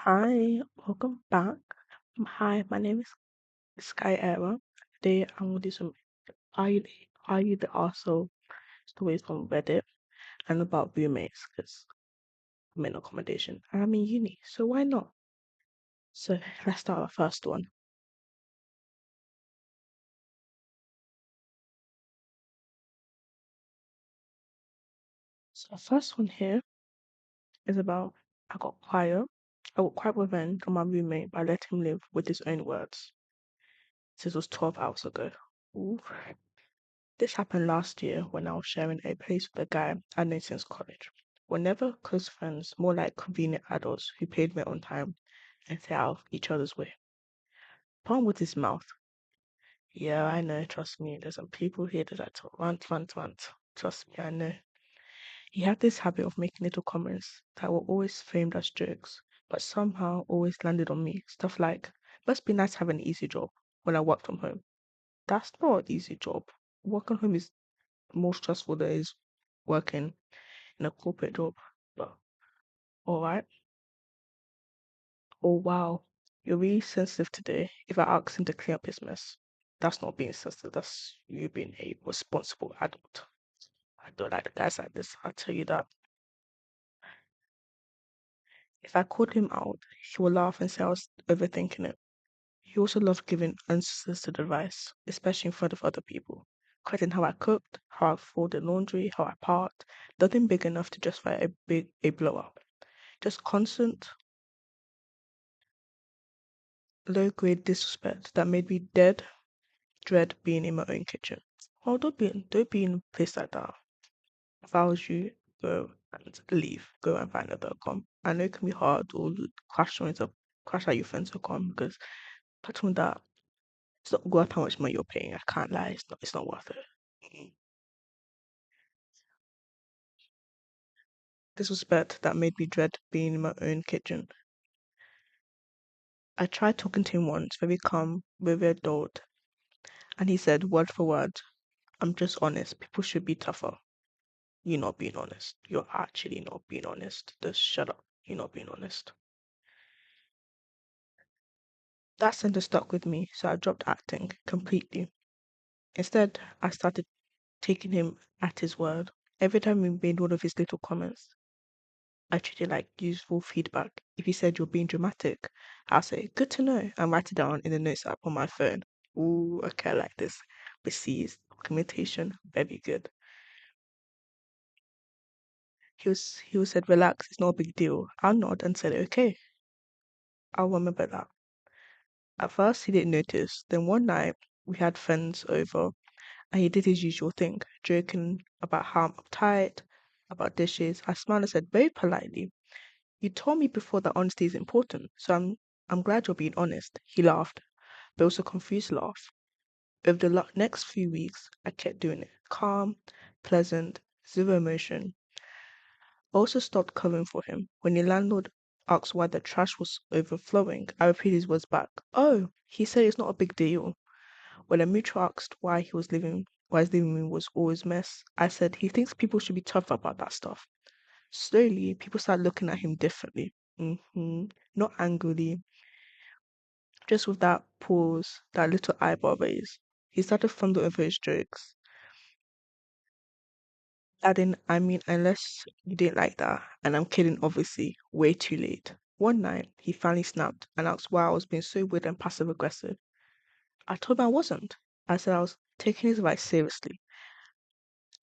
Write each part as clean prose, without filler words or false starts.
Hi, welcome back. Hi, my name is Sky Era. Today I'm going to do some are you the arsehole stories from Reddit and about roommates because I'm in accommodation. I'm in uni, so why not? So let's start our first one. So the first one here is about I got quiet. I got quite revenge on my roommate by letting him live with his own words. This was 12 hours ago. Ooh. This happened last year when I was sharing a place with a guy I'd known since college. We're never close friends, more like convenient adults who paid rent on time and stay out of each other's way. Palm with his mouth. Yeah, I know, trust me. There's some people here that I talk rant, rant, rant. Trust me, I know. He had this habit of making little comments that were always framed as jokes, but somehow always landed on me. Stuff like, must be nice having an easy job when I work from home. That's not an easy job. Working home is more stressful than is working in a corporate job. But all right. Oh wow, you're really sensitive today. If I ask him to clean up his mess, that's not being sensitive. That's you being a responsible adult. I don't like the guys like this. I'll tell you that. If I called him out, he would laugh and say I was overthinking it. He also loved giving unsolicited advice, especially in front of other people. Questioning how I cooked, how I folded laundry, how I parked. Nothing big enough to justify a blow up. Just constant low grade disrespect that made me dread being in my own kitchen. Oh, don't be in a place like that. If I was you, go and leave. Go and find another com. I know it can be hard or crash out your friends or com because apart from that, it's not worth how much money you're paying. I can't lie, it's not worth it. Mm. Disrespect that made me dread being in my own kitchen. I tried talking to him once, very calm, very adult, and he said word for word, I'm just honest. People should be tougher. You're not being honest. You're actually not being honest. Just shut up. You're not being honest. That sentence stuck with me, so I dropped acting completely. Instead, I started taking him at his word. Every time he made one of his little comments, I treated it like useful feedback. If he said you're being dramatic, I'll say, good to know, and write it down in the notes app on my phone. Ooh, okay, I like this. Received documentation, very good. He was said, relax, it's not a big deal. I nodded and said, okay, I'll remember that. At first, he didn't notice. Then one night, we had friends over, and he did his usual thing, joking about how I'm uptight, about dishes. I smiled and said very politely, you told me before that honesty is important, so I'm glad you're being honest. He laughed, but also confused laugh. Over the next few weeks, I kept doing it. Calm, pleasant, zero emotion. I also stopped covering for him. When the landlord asked why the trash was overflowing, I repeated his words back. Oh, he said it's not a big deal. When a mutual asked why his living room was always mess, I said he thinks people should be tough about that stuff. Slowly, people started looking at him differently. Not angrily, just with that pause, that little eyebrow raise. He started fumbling over his jokes, adding, I mean, unless you didn't like that, and I'm kidding, obviously, way too late. One night, he finally snapped and asked why I was being so weird and passive aggressive. I told him I wasn't. I said I was taking his advice seriously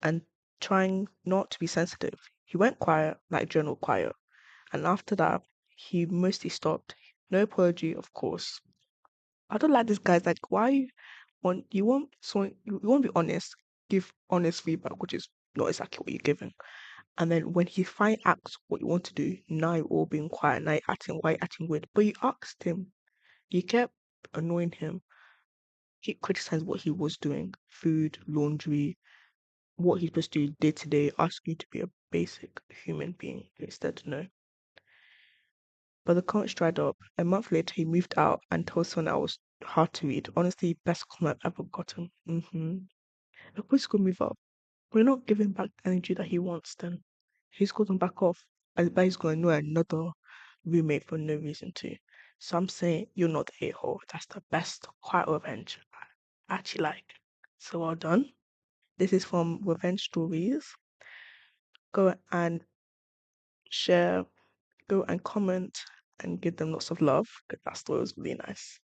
and trying not to be sensitive. He went quiet, like general quiet, and after that, he mostly stopped. No apology, of course. I don't like this guy's like, why you want to be honest, give honest feedback, which is not exactly what you're giving. And then when he finally asks what you want to do, now you're all being quiet, now you're acting why you're acting weird. But you asked him, you kept annoying him, keep criticizing what he was doing, food, laundry, what he's supposed to do day to day, ask you to be a basic human being. Instead, no. But the comments dried up. A month later, he moved out and told someone I was hard to read. Honestly, best comment I've ever gotten. Of course, he's gonna move up. We're not giving back the energy that he wants. Then he's gonna back off. I bet he's gonna know another. roommate for no reason to. So I'm saying you're not the a-hole. That's the best quiet revenge I actually like. So well done. This is from Revenge Stories. Go and share, go and comment and give them lots of love because that story was really nice.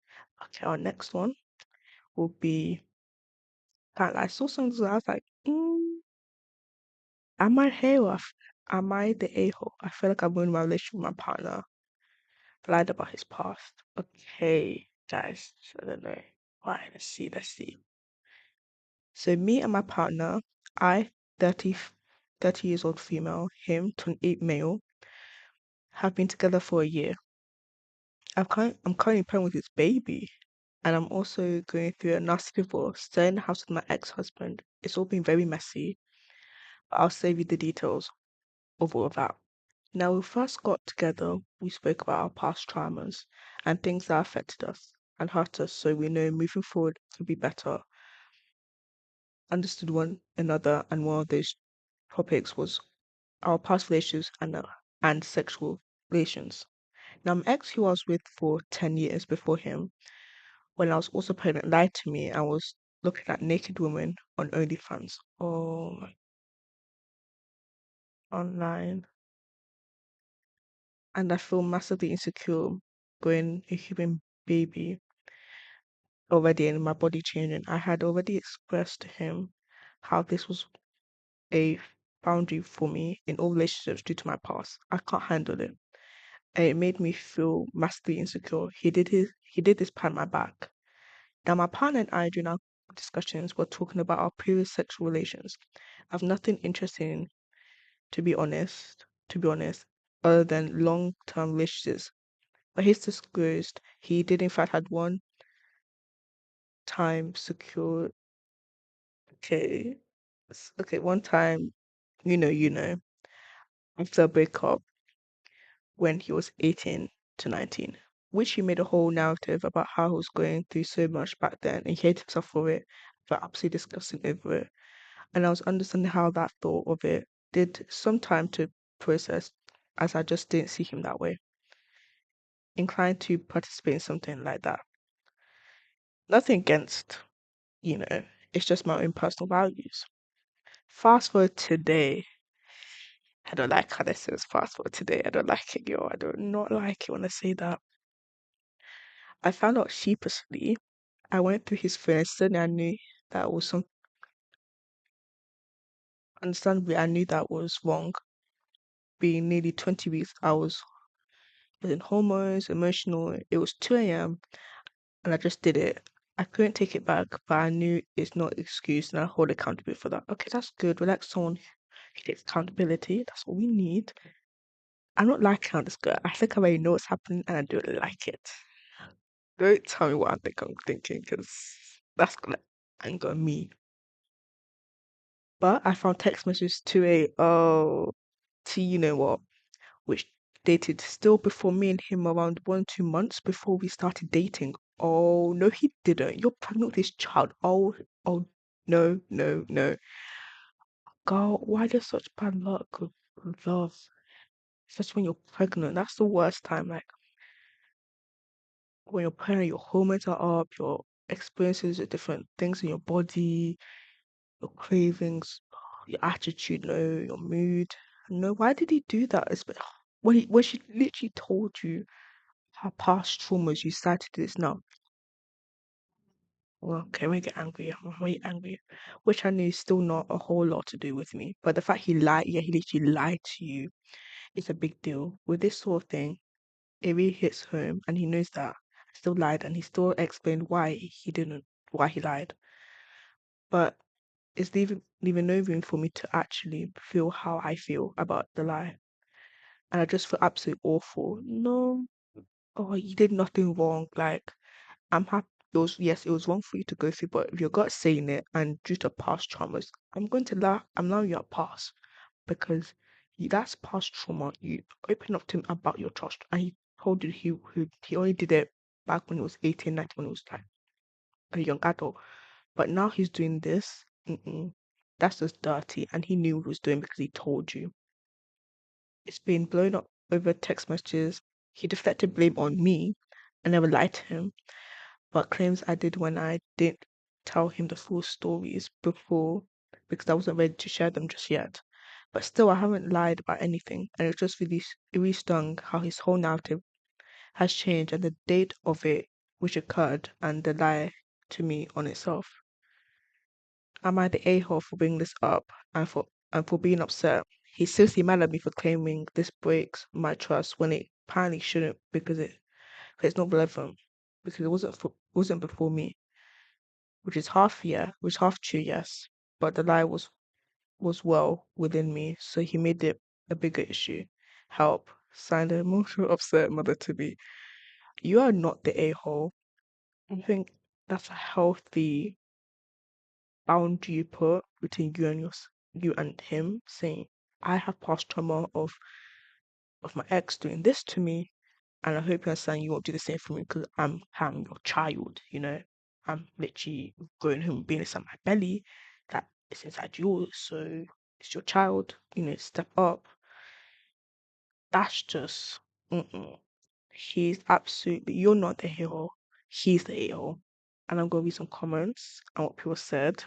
Okay, our next one will be that I saw something I was like, am I here or am I the a-hole? I feel like I'm in my relationship with my partner. Lied about his past. Okay, guys, so I don't know. Right, let's see. So me and my partner, I 30, 30 years old female, him 28 male, have been together for a year. I'm currently pregnant with his baby. And I'm also going through a nasty divorce, staying in the house with my ex-husband. It's all been very messy, but I'll save you the details of all of that. Now, when we first got together, we spoke about our past traumas and things that affected us and hurt us so we know moving forward to be better, understood one another, and one of those topics was our past relationships and sexual relations. Now, my ex, who I was with for 10 years before him, when I was also pregnant, lied to me and was looking at naked women on OnlyFans. Oh, online. And I feel massively insecure going a human baby already and my body changing. I had already expressed to him how this was a boundary for me in all relationships due to my past. I can't handle it. And it made me feel massively insecure. He did this behind my back. Now my partner and I during our discussions were talking about our previous sexual relations. I've nothing interesting to be honest, other than long term relationships. But he's disclosed he did in fact had one time secure okay. Okay, one time, you know, after a breakup when he was 18 to 19, which he made a whole narrative about how he was going through so much back then and he hated himself for it, but absolutely disgusting over it. And I was understanding how that thought of it did some time to process as I just didn't see him that way, inclined to participate in something like that. Nothing against, you know, it's just my own personal values. Fast forward today. I don't like how this says fast forward today. I don't like it, yo. I do not like it when I say that. I found out sheepishly. I went through his phone and suddenly I knew that was some understandably I knew that was wrong. Being nearly 20 weeks, I was in hormones, emotional. It was 2 a.m. and I just did it. I couldn't take it back, but I knew it's not an excuse and I hold accountability for that. Okay, that's good. Relax someone who takes accountability. That's what we need. I'm not liking how this girl. I think I already know what's happening and I don't like it. Don't tell me what I think I'm thinking because that's gonna anger me. But I found text messages to you know what, which dated still before me and him around 1 2 months before we started dating. Oh no, he didn't. You're pregnant with this child. Oh no, no, no. Girl, why there's such bad luck with love? Especially when you're pregnant. That's the worst time. Like when you're pregnant, your hormones are up, your experiences of different things in your body, your cravings, your attitude, no, your mood. No, why did he do that? When she literally told you her past traumas, you started to do this now. Well, okay, we get angry. I'm really angry. Which I knew is still not a whole lot to do with me. But the fact he lied, yeah, he literally lied to you, is a big deal. With this sort of thing, it really hits home and he knows that. I still lied and he still explained why he lied. But it's leaving no room for me to actually feel how I feel about the lie. And I just feel absolutely awful. No, oh, you did nothing wrong. Like, I'm happy. Yes, it was wrong for you to go through, but if your gut's saying it and due to past traumas, I'm allowing you a pass because that's past trauma. You open up to him about your trust, and he told you he only did it back when he was 18, 19, when he was like a young adult. But now he's doing this. That's just dirty, and he knew what he was doing because he told you. It's been blown up over text messages. He deflected blame on me. I never lied to him, but claims I did when I didn't tell him the full stories before because I wasn't ready to share them just yet. But still, I haven't lied about anything, and it really stung how his whole narrative has changed and the date of it which occurred and the lie to me on itself. Am I the a-hole for bringing this up and for being upset? He's seriously mad at me for claiming this breaks my trust when it apparently shouldn't because it's not relevant because it wasn't before me, which is half yeah, which is half true, yes, but the lie was well within me, so he made it a bigger issue. Help. Signed an emotional upset mother to be. You are not the a-hole. I think that's a healthy boundary you put between you and him, saying, I have past trauma of my ex doing this to me, and I hope you understand you won't do the same for me because I'm your child, you know. I'm literally going home being inside my belly that is inside yours, so it's your child, step up. That's just mm-mm. He's absolutely you're not the hero. He's the hero. And I'm gonna read some comments and what people said.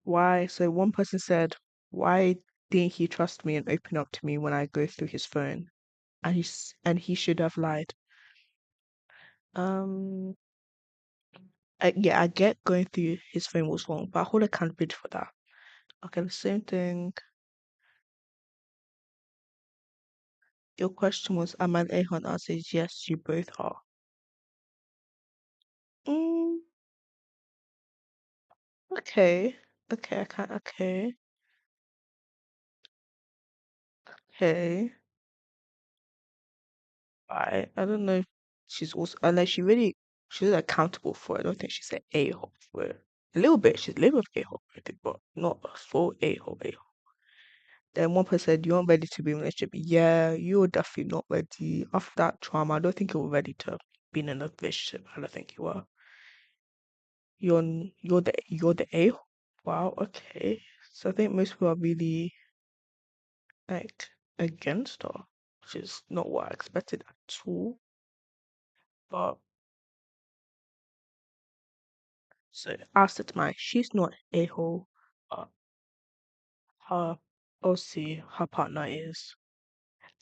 Why? So one person said, "Why didn't he trust me and open up to me when I go through his phone?" And he should have lied. Um, yeah, I get going through his phone was wrong, but I hold accountability for that. Okay, the same thing. Your question was, am I an a-hole? Answer is yes, you both are. Mm, okay, okay, I can't. Okay, okay. I don't know if she's also unless she's accountable for it. I don't think she's an a-hole for it. A little bit, she's a little bit a-hole for it, but not a full a-hole. Then one person said, you aren't ready to be in a relationship. Yeah, you're definitely not ready. After that trauma, I don't think you were ready to be in a relationship. I don't think you were. You're the a-hole. Wow, okay. So I think most people are really like against her, which is not what I expected at all. But so I said to my, she's not a-hole, but her obviously her partner is.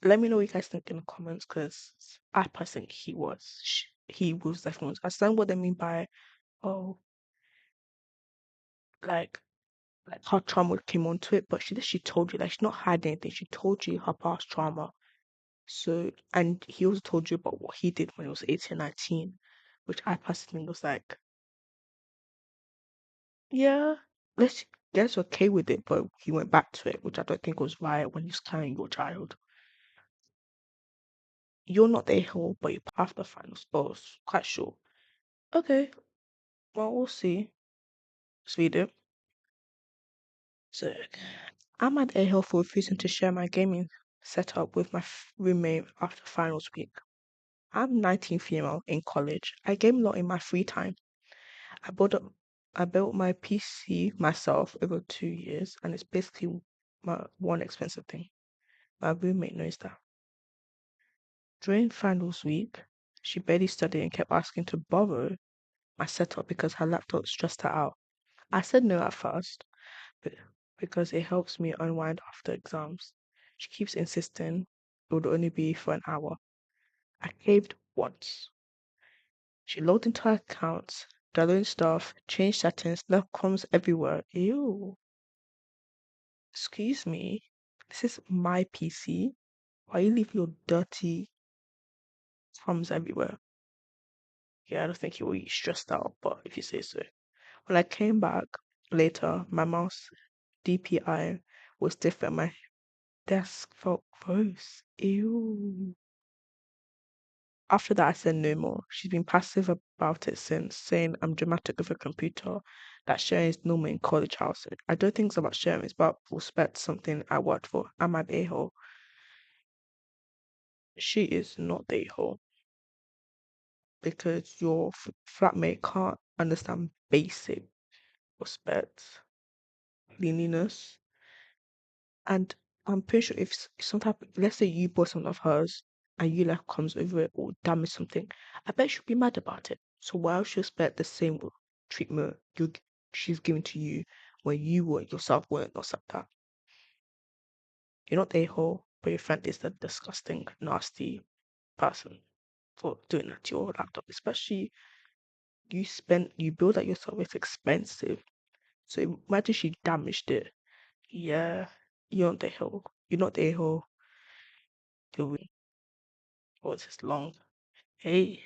Let me know what you guys think in the comments because I personally think he was definitely. I understand what they mean by oh like her trauma came onto it, but she told you like she's not hiding anything. She told you her past trauma. So and he also told you about what he did when he was 18, 19, which I personally was like, yeah, let's guess okay with it, but he went back to it, which I don't think was right when he's carrying your child. You're not the a-hole, but you passed the finals. Oh, quite sure. Okay, well, we'll see. Let's read it. So, I'm at a-hole for refusing to share my gaming setup with my roommate after finals week. I'm 19 female in college. I game a lot in my free time. I built up, I built my PC myself over 2 years, and it's basically my one expensive thing. My roommate knows that. During finals week, she barely studied and kept asking to borrow my setup because her laptop stressed her out. I said no at first, but because it helps me unwind after exams. She keeps insisting it would only be for an hour. I caved once. She logged into her accounts, downloaded stuff, changed settings, left crumbs everywhere. Ew. Excuse me. This is my PC. Why you leave your dirty crumbs everywhere? Yeah, I don't think you will be stressed out, but if you say so. When I came back later, my mouse DPI was different. My desk felt gross. Ew. After that, I said no more. She's been passive about it since, saying I'm dramatic with a computer, that sharing is normal in college houses. I don't think it's about sharing, it's about respect, something I worked for. I'm an a-hole. She is not the a-hole because your flatmate can't understand basic respect, cleanliness, and I'm pretty sure if some type, let's say you bought something of hers and you like comes over it or damage something, I bet she'll be mad about it. So why would she expect the same treatment she's giving to you when you weren't yourself weren't not like that? You're not the a-hole, but your friend is the disgusting, nasty person for doing that to your laptop. Especially you build that yourself, it's expensive. So imagine she damaged it. Yeah, you're not the a-hole. You're not the a-hole. You're what's this long? Hey.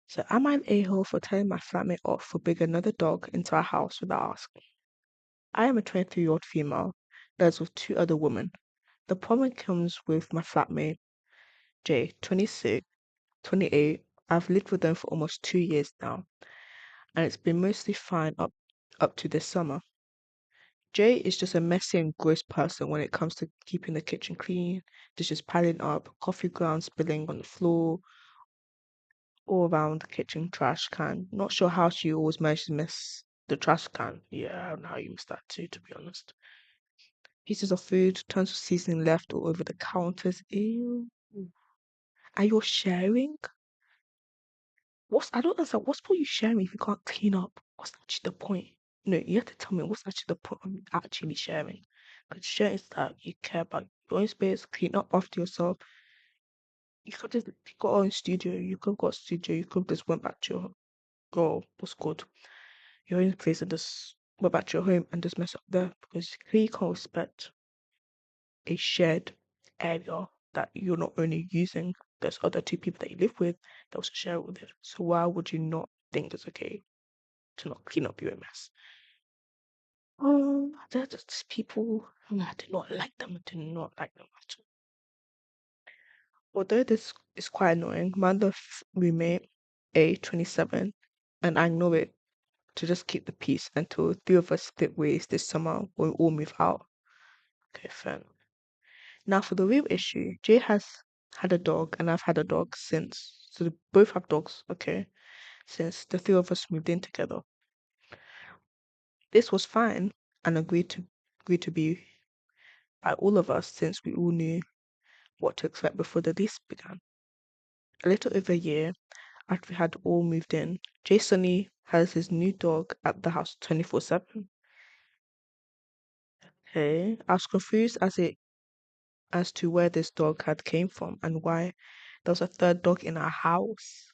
So am I an a-hole for telling my flatmate off for bringing another dog into our house without asking? I am a 23-year-old female lives with two other women. The problem comes with my flatmate, Jay, 26, 28. I've lived with them for almost 2 years now, and it's been mostly fine up to this summer. Jay is just a messy and gross person when it comes to keeping the kitchen clean, dishes piling up, coffee grounds spilling on the floor, all around the kitchen trash can. Not sure how she always manages to miss the trash can. Yeah, I don't know how you miss that too, to be honest. Pieces of food, tons of seasoning left all over the counters. Ew. And you're sharing? I don't understand. What's the point you sharing if you can't clean up? What's actually the point? No, you have to tell me what's actually the point of actually sharing. Because sharing is that you care about your own space, clean up after yourself. You could just got own studio. You could have got a studio. You could have just went back to your girl. What's good? Your own place and just went back to your home and just mess up there because he can't respect a shared area that you're not only using, there's other two people that you live with that also share it with it. So why would you not think it's okay to not clean up your mess? They're just people, I do not like them. I do not like them at all. Although this is quite annoying, my other roommate, A27, and I know it to just keep the peace until three of us split ways this summer when we all move out. Okay, fair. Now, for the real issue, Jay has had a dog, and I've had a dog since. So they both have dogs, okay, since the three of us moved in together. This was fine and agreed to be by all of us since we all knew what to expect before the lease began. A little over a year after we had all moved in, Jay suddenly has his new dog at the house 24/7. Okay, I was confused as to where this dog had came from and why there was a third dog in our house.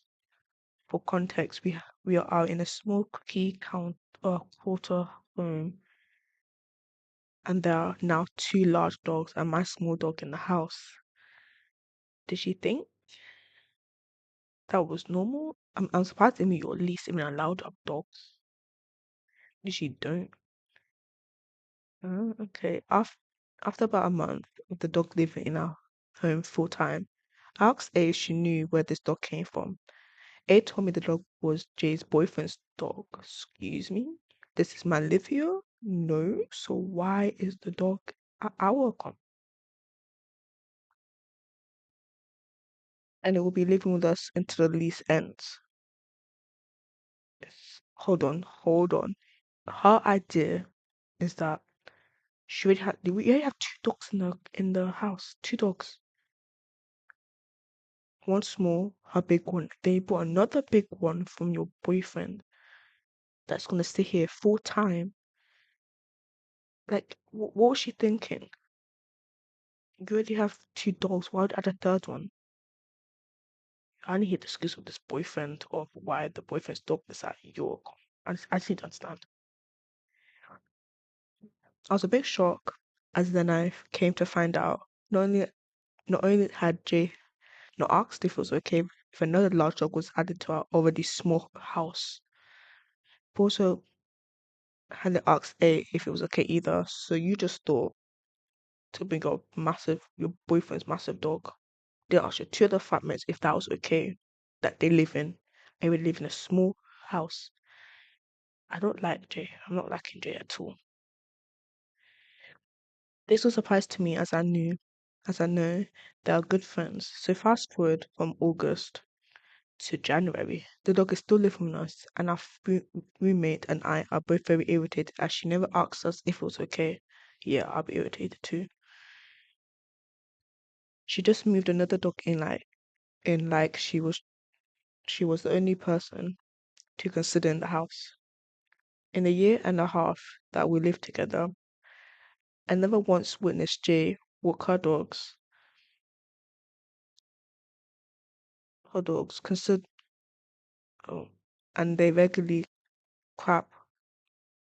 For context, we are in a small cookie count quarter home, and there are now two large dogs and my small dog in the house. Did she think that was normal? I'm surprised Amy you're at least even allowed to have dogs. Did she don't? Okay. After about a month of the dog living in our home full time, I asked A if she knew where this dog came from. A told me the dog was Jay's boyfriend's dog. Excuse me? This is my live here? No. So why is the dog at our account? And it will be living with us until the lease ends. Yes. Hold on. Her idea is that we already have two dogs in the house. Two dogs. One small, her big one. Then you bought another big one from your boyfriend that's gonna stay here full time. Like, what was she thinking? You already have two dogs. Why would you add a third one? I only hear the excuse of this boyfriend of why the boyfriend's dog is at your. I just need to understand. I was a bit shocked as then I came to find out not only had Jay not asked if it was okay if another large dog was added to our already small house, but also hadn't asked A if it was okay either. So you just thought to bring your boyfriend's massive dog. Didn't ask your two other flatmates if that was okay that they would live in a small house. I don't like Jay. I'm not liking Jay at all. This was a surprise to me as I know they are good friends. So fast forward from August to January, the dog is still living with us, and our roommate and I are both very irritated as she never asked us if it was okay. Yeah, I'll be irritated too. She just moved another dog in like she was the only person to consider in the house. In a year and a half that we lived together, I never once witnessed Jay walk her dogs consider oh, and they regularly crap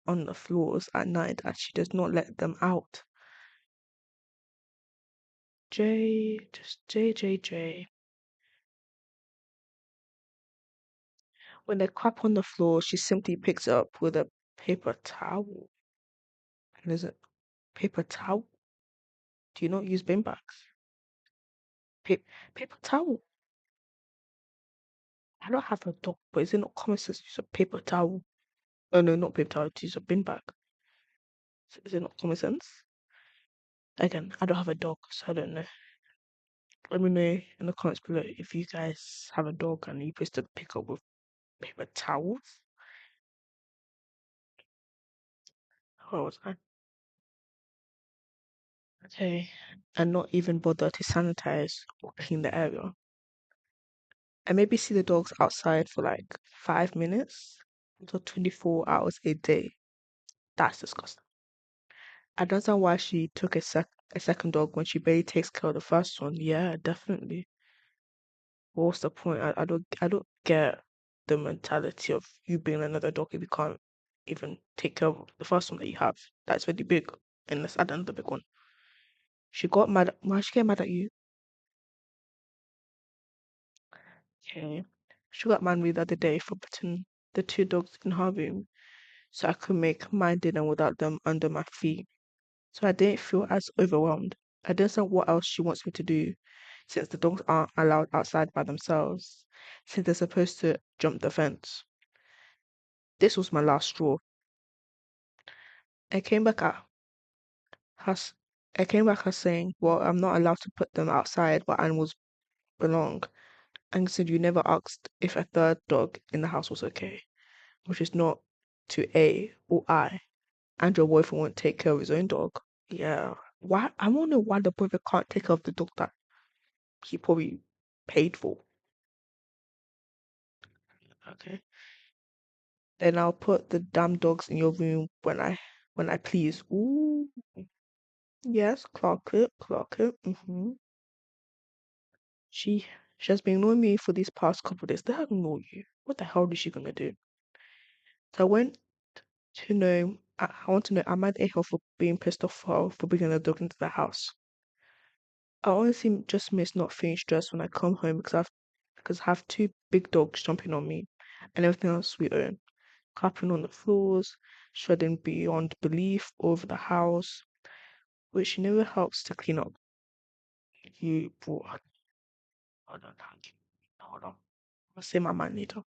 on the floors at night and she does not let them out. Jay, just J. When they crap on the floor, she simply picks it up with a paper towel. And is it paper towel? Do you not use bin bags? Pa- paper towel. I don't have a dog, but is it not common sense to use a paper towel? Oh no, not paper towel, to use a bin bag. Is it not common sense? Again, I don't have a dog, so I don't know. Let me know in the comments below if you guys have a dog and you used to pick up with paper towels. What was I? Okay. And not even bother to sanitize or clean the area. And maybe see the dogs outside for like 5 minutes until 24 hours a day. That's disgusting. I don't know why she took a second dog when she barely takes care of the first one. Yeah, definitely. What's the point? I don't get the mentality of you being another dog if you can't even take care of the first one that you have. That's really big. And let's add another big one. She got mad. Why she get mad at you? Okay. She got mad at me the other day for putting the two dogs in her room so I could make my dinner without them under my feet. So I didn't feel as overwhelmed. I didn't know what else she wants me to do since the dogs aren't allowed outside by themselves, since they're supposed to jump the fence. This was my last straw. I came back at her, I came back her saying, well, I'm not allowed to put them outside where animals belong. And said you never asked if a third dog in the house was okay, which is not to A or I. And your boyfriend won't take care of his own dog. Yeah. Why? I want to know why the boyfriend can't take care of the dog that he probably paid for. Okay. Then I'll put the damn dogs in your room when I please. Ooh. Yes, clock it, clock it. She she has been ignoring me for these past couple of days. Let her ignore you. What the hell is she gonna do? So I went to know. I want to know. Am I the a-hole for being pissed off for bringing a dog into the house? I honestly just miss not feeling stressed when I come home because I have two big dogs jumping on me and everything else we own, clapping on the floors, shredding beyond belief over the house, which never helps to clean up. You brought. Hold on, thank you. Hold on. I'll say my mind later.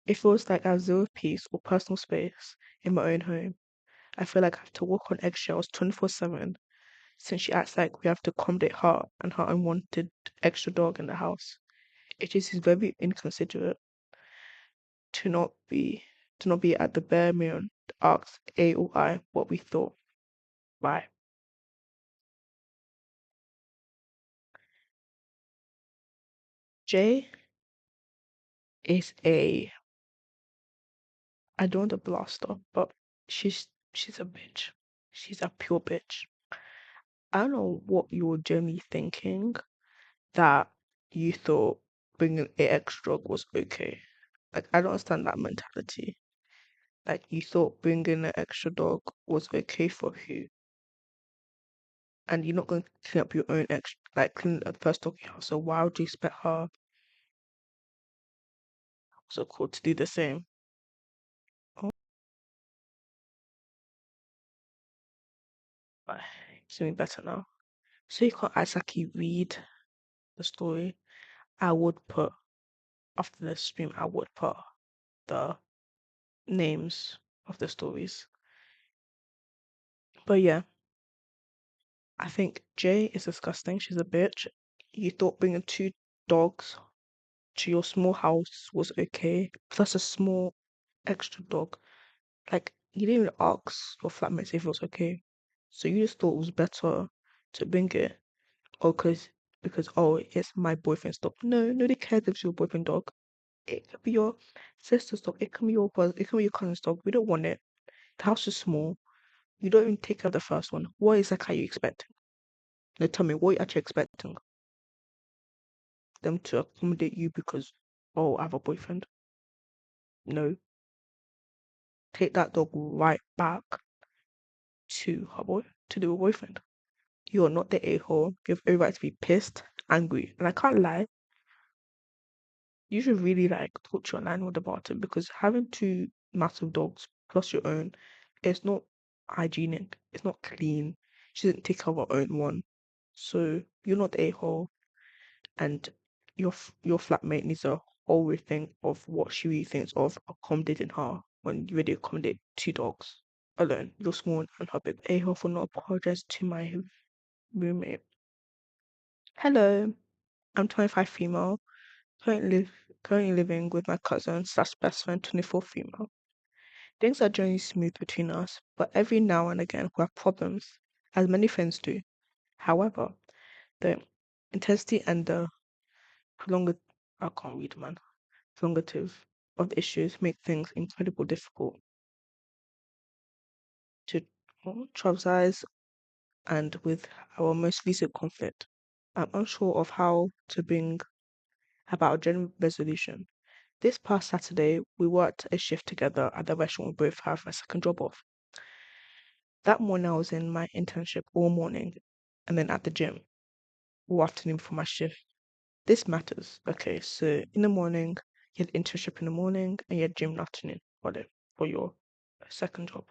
It feels like I have zero peace or personal space in my own home. I feel like I have to walk on eggshells 24/7 since she acts like we have to accommodate her and her unwanted extra dog in the house. It just is very inconsiderate to not be to not be at the bare minimum to ask A or I what we thought. Right. J is a I don't want to blast her, but she's a bitch. She's a pure bitch. I don't know what you were generally thinking that you thought bringing an extra dog was okay. Like I don't understand that mentality. Like you thought bringing an extra dog was okay for who, and you're not going to clean up your own extra, like clean up the first dog you have. So why would you expect her so cool to do the same? Oh, right. It's doing better now. So you can't exactly read the story. I would put after the stream. I would put the names of the stories. But yeah, I think Jay is disgusting. She's a bitch. You thought bringing two dogs to your small house was okay, plus a small extra dog. Like, you didn't even ask your flatmates if it was okay. So you just thought it was better to bring it, or because because, oh, it's my boyfriend's dog. No, nobody cares if it's your boyfriend dog. It could be your sister's dog. It can be your brother. It can be your cousin's dog. We don't want it. The house is small. You don't even take care of the first one. What exactly are you expecting? Now tell me, what are you actually expecting? Them to accommodate you because, oh, I have a boyfriend? No. Take that dog right back to her boy, to the boyfriend. You're not the a-hole. You have every right to be pissed, angry. And I can't lie, you should really like talk to your landlord about it because having two massive dogs plus your own, it's not hygienic. It's not clean. She didn't take care of her own one. So you're not the a-hole, and your flatmate needs a whole rethink of what she really thinks of accommodating her when you already accommodate two dogs alone. You're small and her big. A-hole for not apologize to my roommate. Hello, I'm 25 female, currently living with my cousin slash best friend, 24 female. Things are generally smooth between us, but every now and again we have problems, as many friends do. However, the intensity and the prolonged I can't read man. Prolongative of the issues make things incredibly difficult to traverse and with our most recent conflict. I'm unsure of how to bring about a general resolution. This past Saturday, we worked a shift together at the restaurant we both have a second job of. That morning, I was in my internship all morning and then at the gym all afternoon for my shift. This matters. Okay, so in the morning, you had internship in the morning and you had gym in the afternoon for your second job.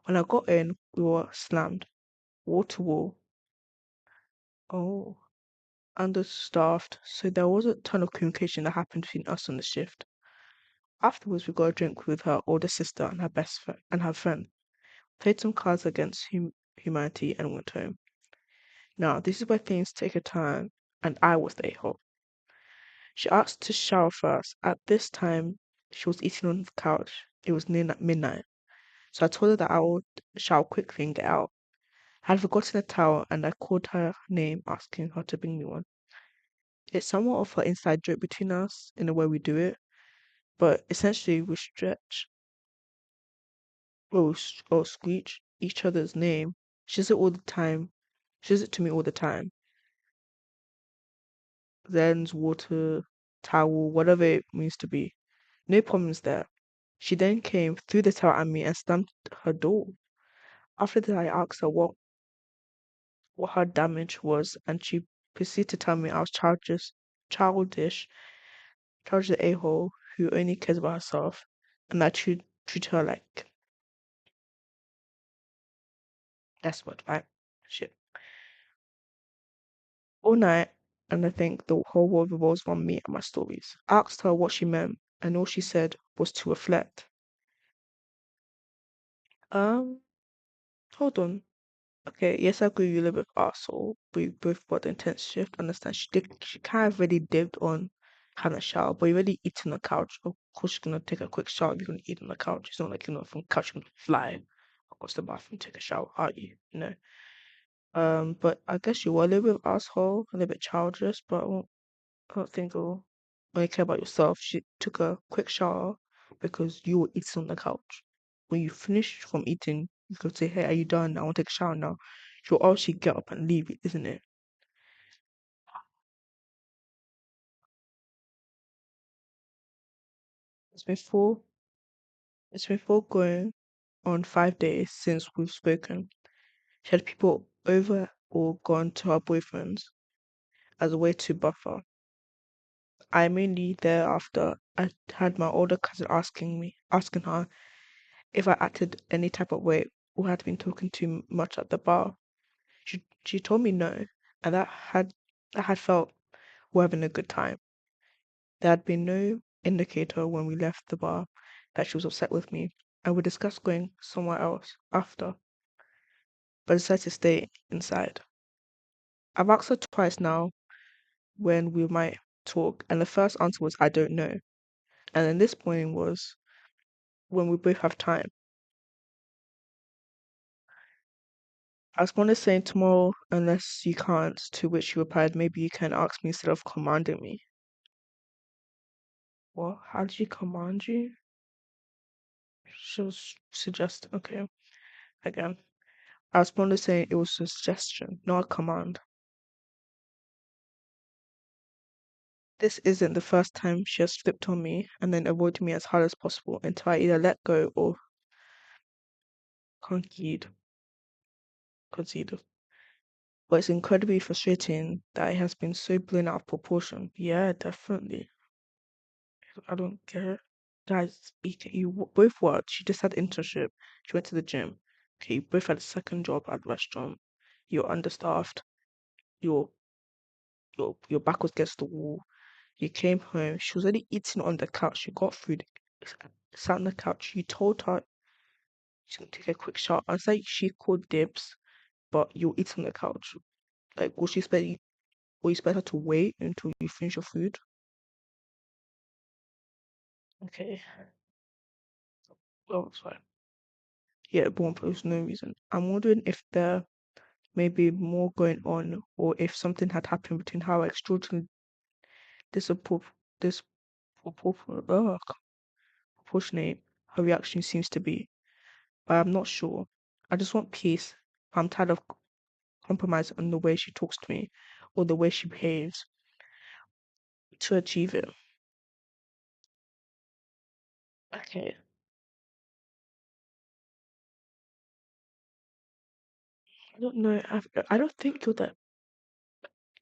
When I got in, we were slammed, wall to wall. Oh, understaffed, so there was a ton of communication that happened between us on the shift. Afterwards, we got a drink with her older sister and her best friend and her friend. Played some cards against humanity and went home. Now, this is where things take a turn, and I was the a-hole. She asked to shower first. At this time, she was eating on the couch. It was near midnight, so I told her that I would shower quickly and get out. I had forgotten a towel, and I called her name, asking her to bring me one. It's somewhat of an inside joke between us in the way we do it, but essentially we stretch or screech each other's name. She says it all the time. She says it to me all the time. Lens, water, towel, whatever it means to be. No problems there. She then came, threw the towel at me, and stamped her door. After that, I asked her what her damage was, and she proceeded to tell me I was childish, childish a-hole who only cares about herself, and I treat her like that's what, right? Shit. All night, and I think the whole world revolves around me and my stories. I asked her what she meant, and all she said was to reflect. Um, hold on. Okay, yes, I agree you live with arsehole. We both got the intense shift. Understand she kind of really dipped on having a shower, but you already eat on the couch. Of course she's gonna take a quick shower, you're gonna eat on the couch. It's not like from couch you're gonna fly across the bathroom, take a shower, are you? But I guess you were a little bit of asshole, a little bit childish, but I don't think you'll only care about yourself. She took a quick shower because you were eating on the couch. When you finish from eating, you could say, "Hey, are you done? I want to take a shower now." She'll obviously get up and leave, isn't it? It's been four. It's been four going on 5 days since we've spoken. She had people over or gone to her boyfriend's as a way to buffer. I mainly thereafter I had my older cousin asking her if I acted any type of way or had been talking too much at the bar. She told me no, and that had felt we're having a good time. There had been no indicator when we left the bar that she was upset with me, and we discussed going somewhere else after, but decided to stay inside. I've asked her twice now when we might talk, and the first answer was I don't know. And then this morning was when we both have time. I responded saying tomorrow unless you can't, to which she replied, maybe you can ask me instead of commanding me. What? How did she command you? She was suggesting, okay, again. I responded saying it was a suggestion, not a command. This isn't the first time she has flipped on me and then avoided me as hard as possible until I either let go or concede. Concede. But it's incredibly frustrating that it has been so blown out of proportion. Yeah, definitely. I don't get it. Guys, both worked. She just had internship. She went to the gym. Okay, you both had a second job at the restaurant. You're understaffed. Your your back was against the wall. You came home. She was already eating on the couch. She got food, sat on the couch. You told her she's gonna take a quick shower. I was like, she called dibs, but you're eating on the couch. Like, will you expect her to wait until you finish your food? Okay, well, it's fine. Yeah, but there's no reason. I'm wondering if there may be more going on, or if something had happened between how extraordinarily disappro- disproportionate, proportionate her reaction seems to be. But I'm not sure. I just want peace. I'm tired of compromise on the way she talks to me or the way she behaves to achieve it. Okay. I don't know. I don't think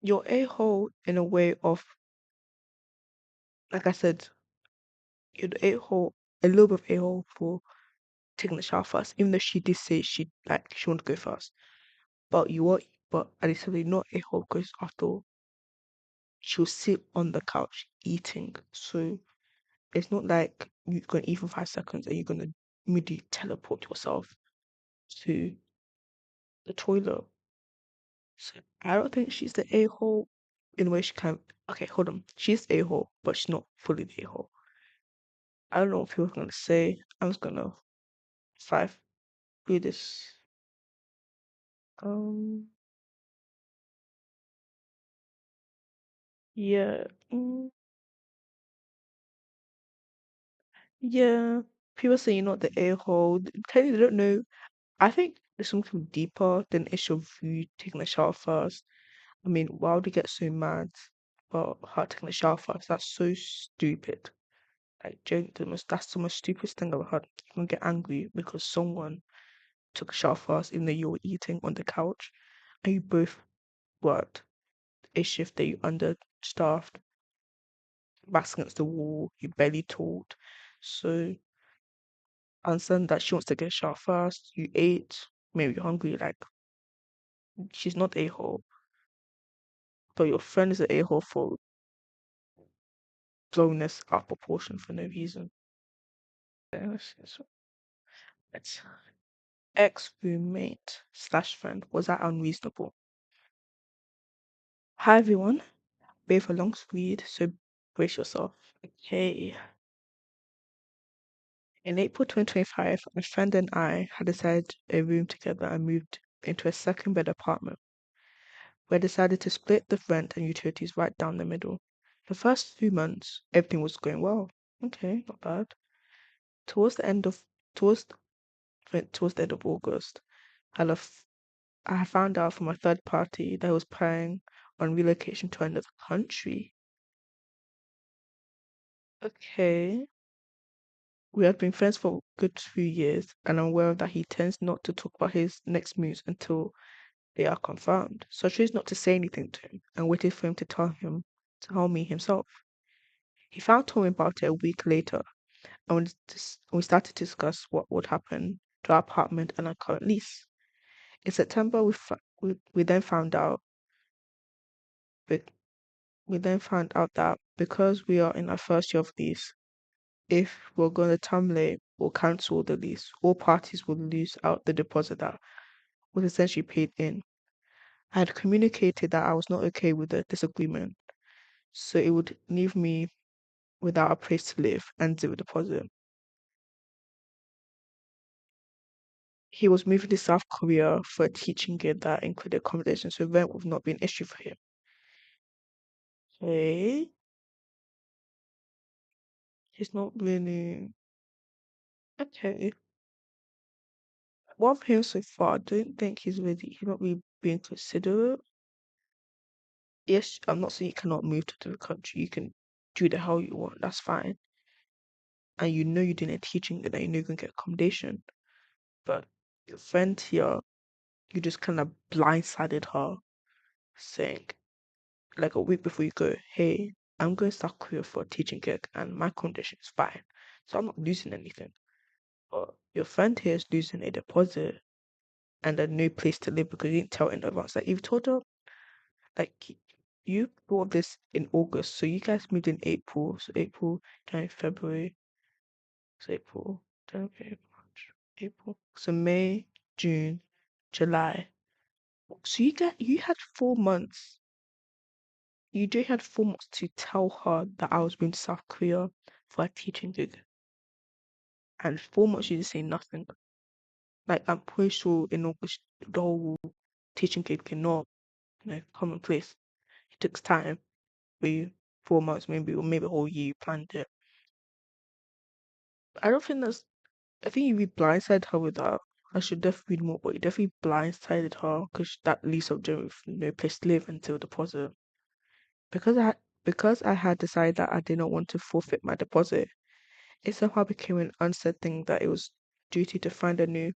you're a hole in a way of, like I said, you're the a hole, a little bit of a hole for taking the shower first, even though she did say she wanted to go first. But you are, but at the same time, you're not a hole because after all, she'll sit on the couch eating. So it's not like you're gonna eat for 5 seconds and you're gonna immediately teleport yourself to the toilet. So I don't think she's the a hole in a way she can. Okay, hold on. She's a hole, but she's not fully the a hole. I don't know what people are gonna say. I'm just gonna five do this. Um, yeah, yeah. People say you're not the a hole. Clearly, they don't know. I think there's something deeper than the issue of you taking a shower first. I mean, why would you get so mad about her taking a shower first? That's so stupid. Like, that's the most stupidest thing I've ever heard. You can get angry because someone took a shower first, even though you were eating on the couch, and you both worked a shift that you understaffed, backs against the wall, you barely talked. So, I understand that she wants to get a shower first. You ate, maybe you're hungry. Like, she's not a hole, but your friend is an a hole for blowing this out of proportion for no reason. Yeah, it's ex-roommate slash friend. Was that unreasonable? Hi everyone. Wait for long read, so brace yourself. Okay. In April 2025, my friend and I had decided a room together and moved into a second bed apartment. We had decided to split the rent and utilities right down the middle. The first few months, everything was going well. Okay, not bad. Towards the end of towards towards the end of August, I left I found out from a third party that he was planning on relocation to another country. Okay. We had been friends for a good few years, and I'm aware that he tends not to talk about his next moves until they are confirmed. So I chose not to say anything to him and waited for him to tell me himself. He found told me about it a week later, and we started to discuss what would happen to our apartment and our current lease. In September, we then found out be- we then found out that because we are in our first year of lease, if we're going to terminate or cancel the lease, all parties will lose out the deposit that was essentially paid in. I had communicated that I was not okay with the disagreement, so it would leave me without a place to live and zero deposit. He was moving to South Korea for a teaching gig that included accommodation, so rent would not be an issue for him. Okay. He's not really okay. What I'm hearing so far, I don't think he's not really being considerate. Yes, I'm not saying you cannot move to the country. You can do the hell you want. That's fine. And you know you're doing a teaching gig and you know you're gonna get accommodation. But your friend here, you just kind of blindsided her, saying like a week before you go, hey, I'm going to South Korea for a teaching gig and my condition is fine. So I'm not losing anything. But your friend here is losing a deposit and a new place to live because you didn't tell in advance. Like you've told her, like you bought this in August, so you guys moved in April. So April, January, February, so April, January, March, April. So May, June, July. So you had 4 months. You do had 4 months to tell her that I was going to South Korea for a teaching gig. And 4 months you just say nothing. Like I'm pretty sure in August the whole teaching gig cannot, come in place. It takes time for you. 4 months maybe, or maybe a whole year you planned it. I don't think that's I think you blindsided her with that. I should definitely read more, but you definitely blindsided her because that leaves of June with no place to live until deposit. Because I had decided that I did not want to forfeit my deposit, it somehow became an unsaid thing that it was duty to find a new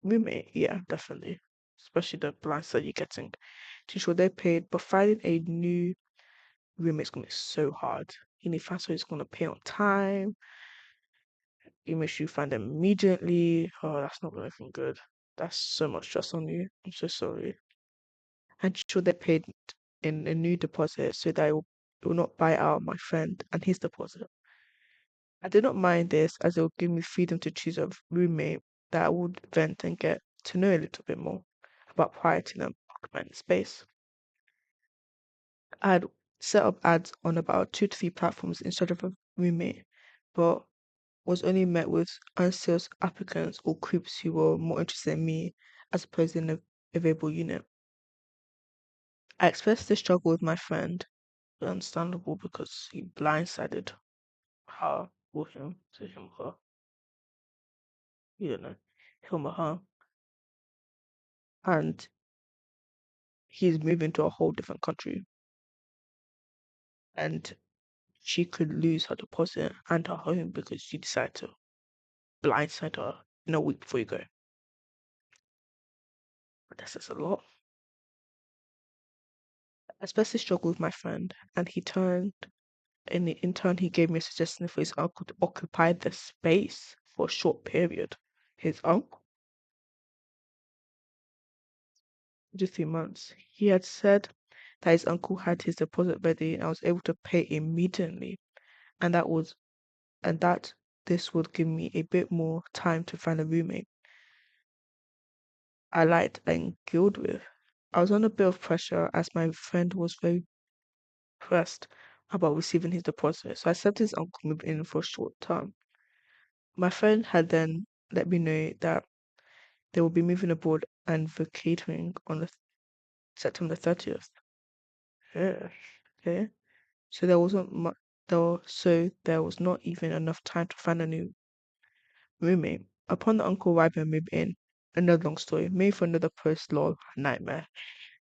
roommate. Yeah, definitely. Especially the blinds that you're getting. To ensure they paid, but finding a new roommate's gonna be so hard. You need to find someone who's gonna pay on time. You make sure you find them immediately. Oh, that's not looking good. That's so much stress on you. I'm so sorry. And sure they paid in a new deposit so that it will not buy out my friend and his deposit. I did not mind this as it would give me freedom to choose a roommate that I would vent and get to know a little bit more about prior to them occupying the space. I had set up ads on about 2 to 3 platforms instead of a roommate, but was only met with unserious applicants or creeps who were more interested in me as opposed in a available unit. I expressed this struggle with my friend, understandable because he blindsided her or him to him or her, you don't know, him or her, and he's moving to a whole different country and she could lose her deposit and her home because she decided to blindside her in a week before you go. But that's just a lot. I especially struggled with my friend, and in turn, he gave me a suggestion for his uncle to occupy the space for a short period. His uncle, just 3 months. He had said that his uncle had his deposit ready and I was able to pay immediately, and that this would give me a bit more time to find a roommate I liked and gilled with. I was under a bit of pressure as my friend was very pressed about receiving his deposit, so I accepted his uncle move in for a short term. My friend had then let me know that they will be moving abroad and vacating on the September 30th. Yeah, okay. So there wasn't much. There was not even enough time to find a new roommate. Upon the uncle arriving and moving in, another long story. Maybe for another post lol nightmare.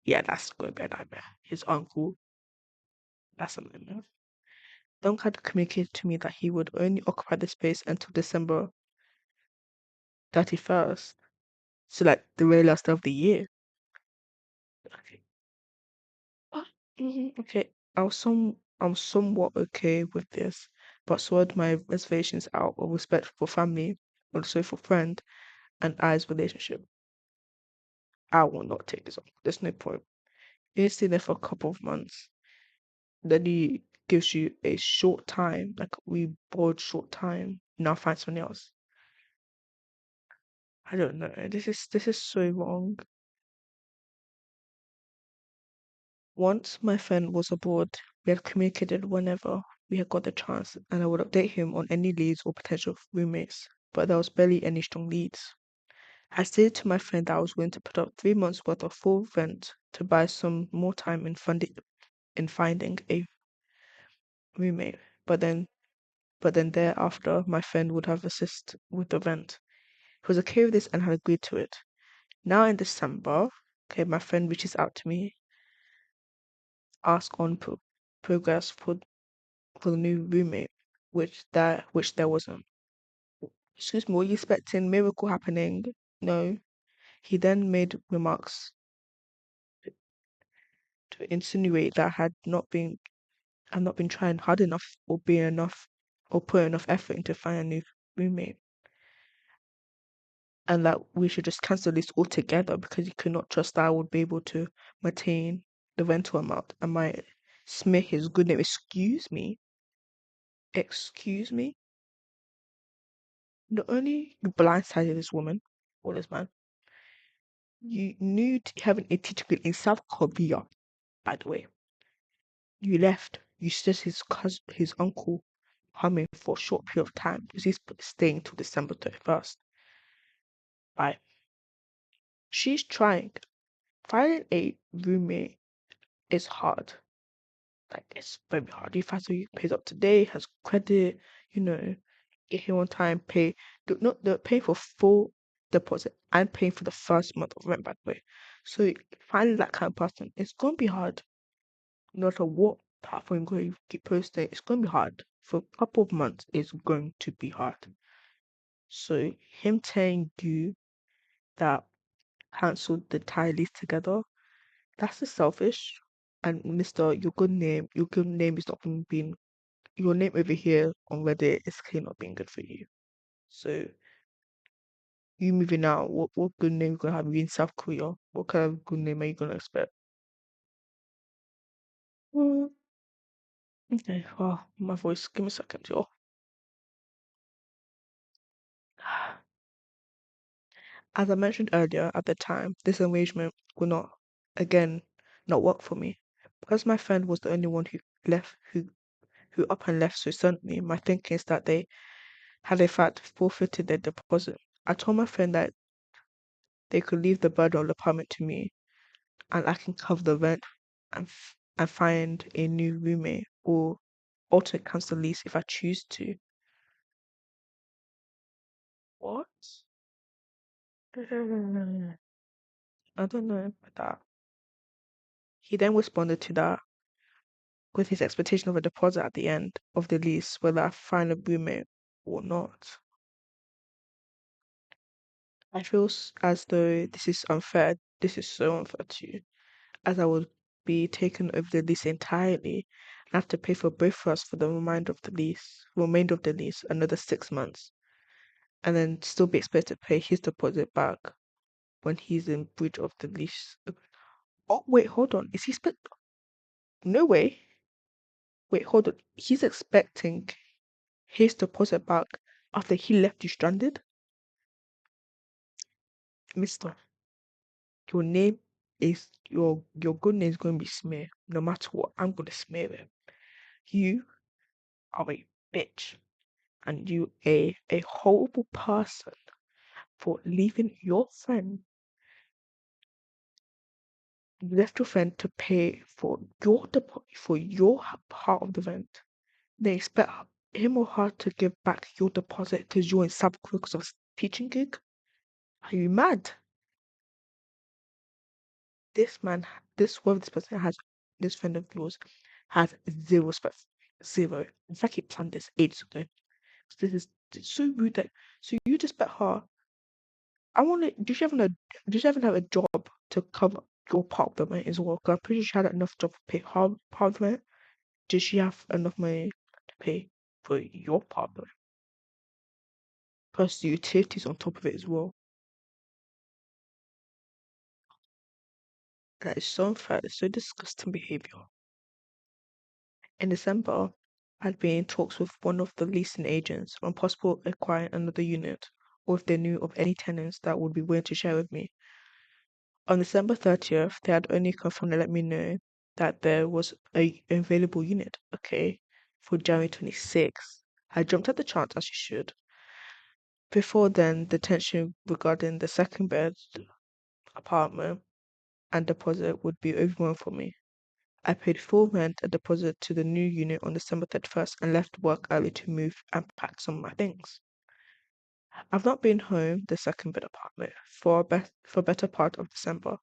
Yeah, that's going to be a nightmare. His uncle, that's a nightmare. The uncle had communicated to me that he would only occupy the space until December 31st. So like the very last day of the year. Okay. Ah, okay. I'm somewhat okay with this, but sorted my reservations out of respect for family, also for friend and I's relationship. I will not take this on. There's no point. You stay there for a couple of months. Then he gives you a short time, like we board short time. Now find someone else. I don't know. This is so wrong. Once my friend was aboard, we had communicated whenever we had got the chance, and I would update him on any leads or potential roommates, but there was barely any strong leads. I stated to my friend that I was going to put up 3 months worth of full rent to buy some more time in finding a roommate. But then thereafter my friend would have assisted with the rent. He was okay with this and had agreed to it. Now in December, okay, my friend reaches out to me, asks on progress for the new roommate, which there wasn't. Excuse me, were you expecting miracle happening? No. He then made remarks to insinuate that I had not been trying hard enough or being enough or put enough effort into finding a new roommate, and that we should just cancel this altogether because he could not trust that I would be able to maintain the rental amount and might smear his good name. Excuse me. Excuse me. Not only you blindsided this woman or this man, you knew having a teacher in South Korea, by the way. You left. You said his uncle coming for a short period of time because he's staying till December 31st. Right? She's trying. Finding a roommate is hard. Like it's very hard. If somebody pays up today, has credit, you know, get here on time, pay not the pay for full deposit and paying for the first month of rent, by the way. So finding that kind of person, it's gonna be hard. No matter what platform you're going to keep posting, it's gonna be hard. For a couple of months, it's going to be hard. So him telling you that cancel the entire lease together, that's just selfish. And Mister, your good name is not being your name over here on Reddit is clearly not being good for you. So you moving out, what good name you gonna have you in South Korea? What kind of good name are you gonna expect? Mm, okay, well, my voice. Give me a second, y'all. As I mentioned earlier, at the time, this arrangement would not, again, not work for me. Because my friend was the only one who left, who up and left so suddenly, my thinking is that they had in fact forfeited their deposit. I told my friend that they could leave the burden of the apartment to me and I can cover the rent and find a new roommate or alter cancel lease if I choose to. What? I don't know about that. He then responded to that with his expectation of a deposit at the end of the lease, whether I find a roommate or not. I feel as though this is unfair. This is so unfair to you, as I would be taken over the lease entirely and have to pay for both of us for the remainder of the lease, another 6 months, and then still be expected to pay his deposit back when he's in breach of the lease. Oh wait, hold on. Is he No way. Wait, hold on. He's expecting his deposit back after he left you stranded? Mister, your name your good name is going to be smeared. No matter what, I'm going to smear it. You are a bitch, and you a horrible person for leaving your friend. You left your friend to pay for for your part of the rent. They expect him or her to give back your deposit because you're in sub because of a teaching gig. Are you mad? Whoever this person has, this friend of yours, has zero respect. Zero. In fact, he planned this ages ago. So this is so rude that, so you just bet her. I want to, did she even have a job to cover your part of the rent as well? Because I'm pretty sure she had enough job to pay her part of the rent. Did she have enough money to pay for your part of the rent? Plus the utilities on top of it as well. That is so unfair. It's so disgusting behavior. In December, I'd been in talks with one of the leasing agents on possible acquiring another unit, or if they knew of any tenants that would be willing to share with me. On December 30th, they had only confirmed to let me know that there was a available unit, okay, for January 26th. I jumped at the chance as you should. Before then, the tension regarding the second bed apartment and deposit would be overwhelming for me. I paid full rent and deposit to the new unit on December 31st and left work early to move and pack some of my things. I've not been home, the second bed apartment, for better part of December.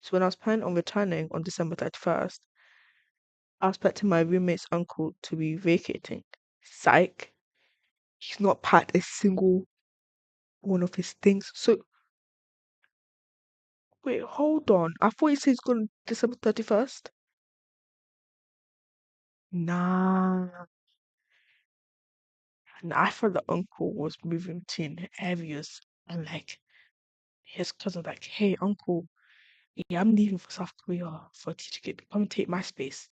So when I was planning on returning on December 31st, I was expecting my roommate's uncle to be vacating. Psych. He's not packed a single one of his things. So wait, hold on. I thought he said he's going December 31st. Nah. And I thought the uncle was moving between areas and like his cousin like, hey uncle, yeah, I'm leaving for South Korea for a teacher kid. Come and take my space.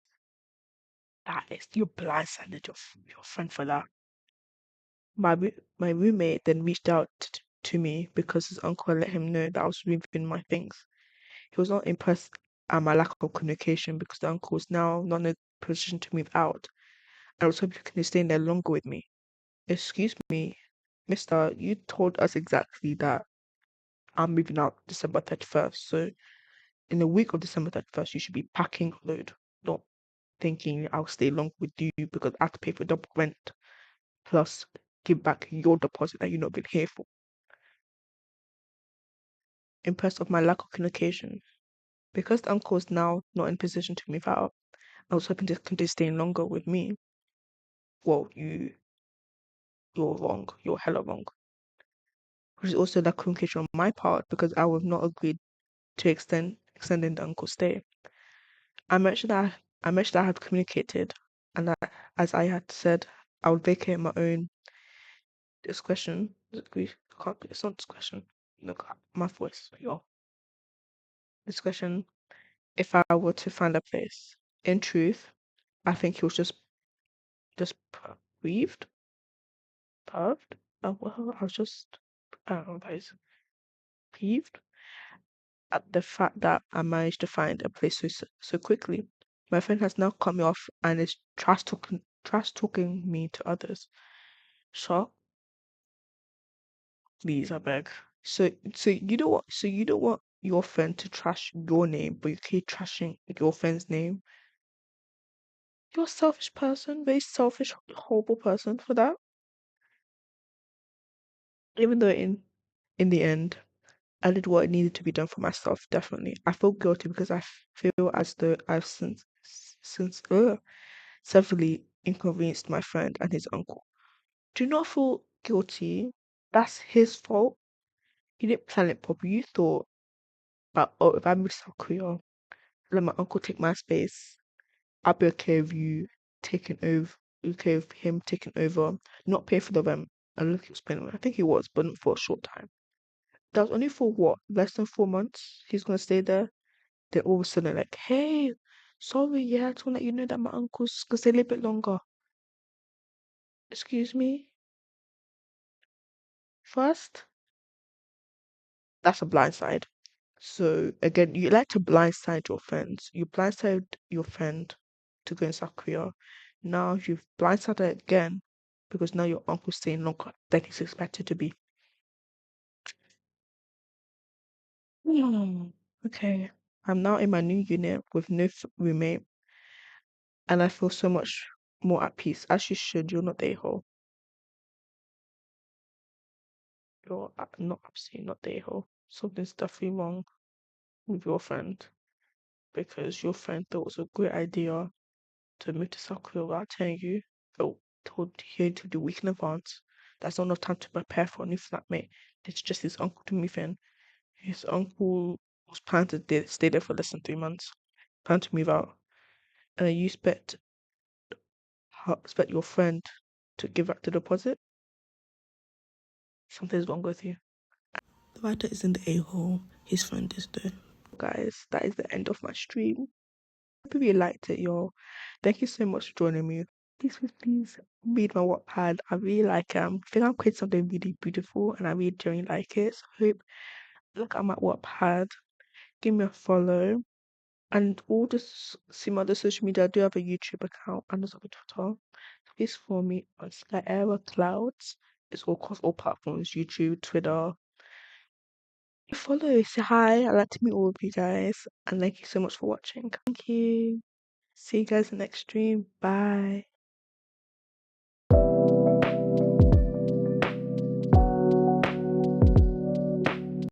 That is you blindsided your friend for that. My roommate then reached out to me because his uncle let him know that I was moving my things. He was not impressed at my lack of communication because the uncle was now not in a position to move out. I was hoping he could stay in there longer with me. Excuse me, mister, you told us exactly that I'm moving out December 31st. So in the week of December 31st, you should be packing a load, not thinking I'll stay long with you because I have to pay for double rent plus give back your deposit that you've not been here for. Impressed of my lack of communication. Because the uncle is now not in position to move out, I was hoping to continue staying longer with me. Well, you're wrong. You're hella wrong. Which is also lack of communication on my part because I would not agreed to extending the uncle's stay. I mentioned I had communicated and that as I had said, I would vacate my own discretion. It's not discretion. Look, my voice, your discretion if I were to find a place. In truth, I think he was just peeved, perved. Well, I was just I don't know what that is peeved at the fact that I managed to find a place so quickly. My friend has now cut me off and is trash talking me to others. Sure, please, I beg. So you don't want your friend to trash your name, but you keep trashing your friend's name. You're a selfish person, very selfish, horrible person for that. Even though in the end, I did what needed to be done for myself. Definitely, I feel guilty because I feel as though I've since severely inconvenienced my friend and his uncle. Do not feel guilty. That's his fault. He didn't plan it properly. You thought, oh, if I move to South Korea, let my uncle take my space. I'll be okay with you taking over, okay with him taking over, not pay for the rent. And look, he was paying. I think he was, but not for a short time. That was only for what? Less than 4 months. He's gonna stay there. Then all of a sudden, like, hey, sorry, yeah, I just want to let you know that my uncle's gonna stay a little bit longer. Excuse me. First, that's a blind side. So again, you like to blindside your friends. You blindside your friend to go in South Korea. Now you've blindsided again because now your uncle's staying longer than he's expected to be. Hmm. Okay. I'm now in my new unit with no roommate, and I feel so much more at peace. As you should. You're not the a-hole. You're not absolutely not the a-hole. Something's definitely wrong with your friend because your friend thought it was a great idea to move to South Korea without telling you, oh, told you to do a week in advance. That's not enough time to prepare for a new flatmate. It's just his uncle to move in. His uncle was planning to stay there for less than 3 months, planned to move out, and then you expect your friend to give back the deposit. Something's wrong with you. The writer isn't the a-hole. His friend is though. Guys, that is the end of my stream. Hope you liked it, y'all. Thank you so much for joining me. Please read my Wattpad. I really like I think I've created something really beautiful and I really genuinely like it. So hope look at my Wattpad, give me a follow. And all this see my other social media. I do have a YouTube account and also a Twitter. Please follow me on Sky Era Clouds. It's all across all platforms, YouTube, Twitter. Follow, say hi. I'd like to meet all of you guys. And thank you so much for watching. Thank you. See you guys in the next stream. Bye.